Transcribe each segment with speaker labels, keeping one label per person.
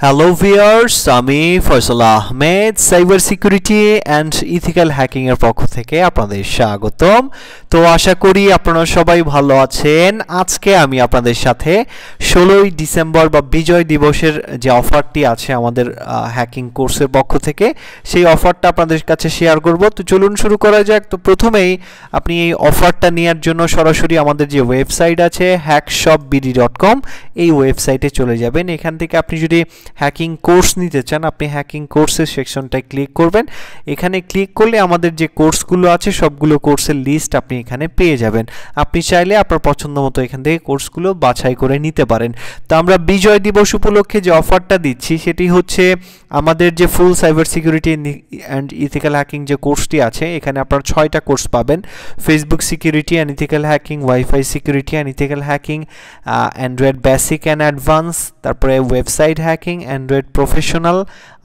Speaker 1: Hello viewers, আমি Faisal Ahmed cyber security and ethical hacking এর পক্ষ থেকে আপনাদের স্বাগতম। তো আশা করি আপনারা সবাই ভালো আছেন। আজকে আমি আপনাদের সাথে 16ই ডিসেম্বর বা বিজয় দিবসের যে অফারটি আছে আমাদের হ্যাকিং কোর্সের পক্ষ থেকে, সেই অফারটা আপনাদের কাছে শেয়ার করব। তো চলুন শুরু করা যাক। তো প্রথমেই আপনি এই অফারটা নেওয়ার জন্য সরাসরি আমাদের যে ওয়েবসাইট আছে hackshopbd.com, এই ওয়েবসাইটে চলে যাবেন। এখান থেকে আপনি যদি হ্যাকিং কোর্স নিতে চান, আপনি হ্যাকিং কোর্সের সেকশনটায় ক্লিক করবেন। এখানে ক্লিক করলে আমাদের যে কোর্সগুলো আছে সবগুলো কোর্সের লিস্ট আপনি এখানে পেয়ে যাবেন। আপনি চাইলে আপনার পছন্দ মতো এখান থেকে কোর্সগুলো বাছাই করে নিতে পারেন। তো আমরা বিজয় দিবস উপলক্ষে যে অফারটা দিচ্ছি সেটি হচ্ছে আমাদের যে full cyber security and ethical hacking যে কোর্সটি আছে, এখানে আপনারা 6টা কোর্স পাবেন। Facebook security and ethical hacking, wifi security and ethical hacking, Android basic and advance, তারপরে ওয়েবসাইট হ্যাকিং, অ্যান্ড্রয়েড প্রফেশনাল,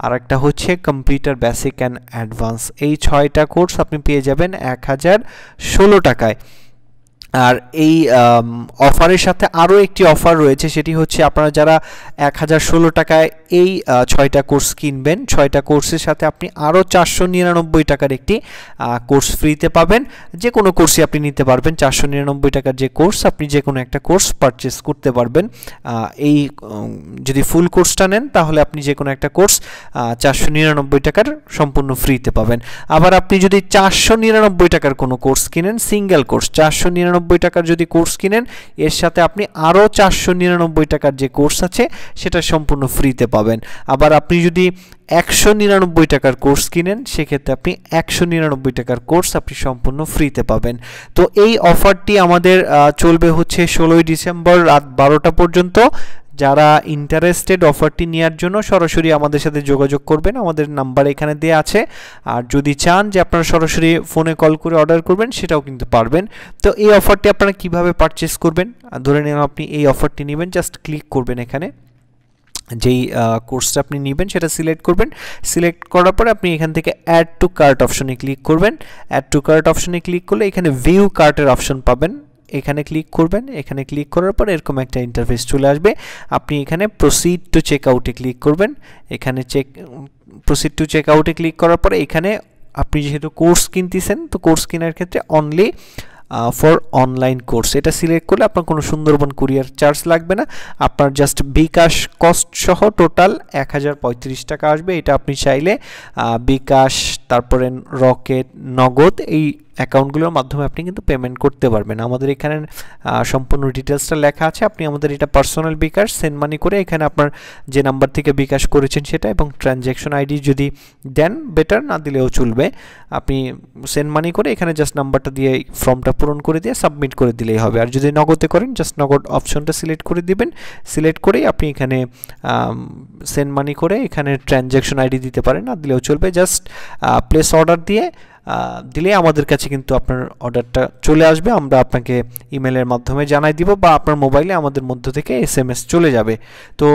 Speaker 1: আর একটা হচ্ছে কম্পিউটার বেসিক অ্যান্ড অ্যাডভান্স। এই 6টা কোর্স আপনি পেয়ে যাবেন 1016 টাকায়। আর এই অফারের সাথে আরও একটি অফার রয়েছে, সেটি হচ্ছে আপনারা যারা 1016 টাকায় এই 6টা কোর্স কিনবেন, 6টা কোর্সের সাথে আপনি আরও 499 টাকার একটি কোর্স ফ্রিতে পাবেন। যে কোনো কোর্সই আপনি নিতে পারবেন। 499 টাকার যে কোর্স, আপনি যে কোনো একটা কোর্স পারচেস করতে পারবেন। এই যদি ফুল কোর্সটা নেন তাহলে আপনি যে কোনো একটা কোর্স 499 টাকার সম্পূর্ণ ফ্রিতে পাবেন। আবার আপনি যদি 499 টাকার কোনো কোর্স কিনেন, সিঙ্গেল কোর্স 499 টাকার যদি কোর্স কিনেন, এর সাথে আপনি আরও 499 টাকার যে কোর্স আছে সেটা সম্পূর্ণ ফ্রিতে পাবেন। আবার আপনি যদি 199 টাকার কোর্স কিনেন, সেক্ষেত্রে আপনি 199 টাকার কোর্স আপনি সম্পূর্ণ ফ্রিতে পাবেন। তো এই অফারটি আমাদের চলবে হচ্ছে 16ই ডিসেম্বর রাত 12টা পর্যন্ত। যারা ইন্টারেস্টেড অফারটি নেওয়ার জন্য সরাসরি আমাদের সাথে যোগাযোগ করবেন, আমাদের নাম্বার এখানে দেওয়া আছে। আর যদি চান যে আপনারা সরাসরি ফোনে কল করে অর্ডার করবেন, সেটাও কিন্তু পারবেন। তো এই অফারটি আপনারা কিভাবে পারচেস করবেন, ধরে নিন আপনি এই অফারটি নেবেন, জাস্ট ক্লিক করবেন এখানে। যেই কোর্সটা আপনি নেবেন সেটা সিলেক্ট করবেন। সিলেক্ট করার পরে আপনি এখান থেকে অ্যাড টু কার্ট অপশনে ক্লিক করবেন। অ্যাড টু কার্ট অপশনে ক্লিক করলে এখানে ভিউ কার্টের অপশন পাবেন, এখানে ক্লিক করবেন। এখানে ক্লিক করার পর এরকম একটা ইন্টারফেস চলে আসবে। আপনি এখানে প্রসিড টু চেক আউটে ক্লিক করবেন। এখানে প্রসিড টু চেক আউটে ক্লিক করার পরে এখানে আপনি যেহেতু কোর্স কিনতেছেন, তো কোর্স কেনার ক্ষেত্রে অনলি ফর অনলাইন কোর্স এটা সিলেক্ট করলে আপনার কোনো সুন্দরবন কুরিয়ার চার্জ লাগবে না। আপনার জাস্ট বিকাশ কস্ট সহ টোটাল 1035 টাকা আসবে। এটা আপনি চাইলে বিকাশ, তারপরে রকেট, নগদ, এই অ্যাকাউন্টগুলোর মাধ্যমে আপনি কিন্তু পেমেন্ট করতে পারবেন। আমাদের এখানে সম্পূর্ণ ডিটেলসটা লেখা আছে। আপনি আমাদের এটা পার্সোনাল বিকাশ সেন্ড মানি করে এখানে আপনার যে নাম্বার থেকে বিকাশ করেছেন সেটা এবং ট্রানজ্যাকশন আইডি যদি দেন বেটার, না দিলেও চলবে। আপনি সেন্ড মানি করে এখানে জাস্ট নাম্বারটা দিয়ে ফর্মটা পূরণ করে দিয়ে সাবমিট করে দিলেই হবে। আর যদি নগদে করেন, জাস্ট নগদ অপশনটা সিলেক্ট করে দিবেন। সিলেক্ট করেই আপনি এখানে সেন্ড মানি করে এখানে ট্রানজ্যাকশন আইডি দিতে পারেন, না দিলেও চলবে। জাস্ট প্লেস অর্ডার দিলে আমাদের কাছে কিন্তু আপনার অর্ডারটা চলে আসবে। আমরা আপনাকে ইমেলের মাধ্যমে জানাই দিব বা আপনার মোবাইলে আমাদের মধ্য থেকে SMS চলে যাবে। তো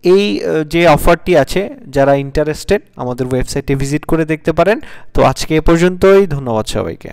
Speaker 1: এই যে অফারটি আছে, যারা ইন্টারেস্টেড আমাদের ওয়েবসাইটে ভিজিট করে দেখতে পারেন। তো আজকে এ পর্যন্তই, ধন্যবাদ সবাইকে।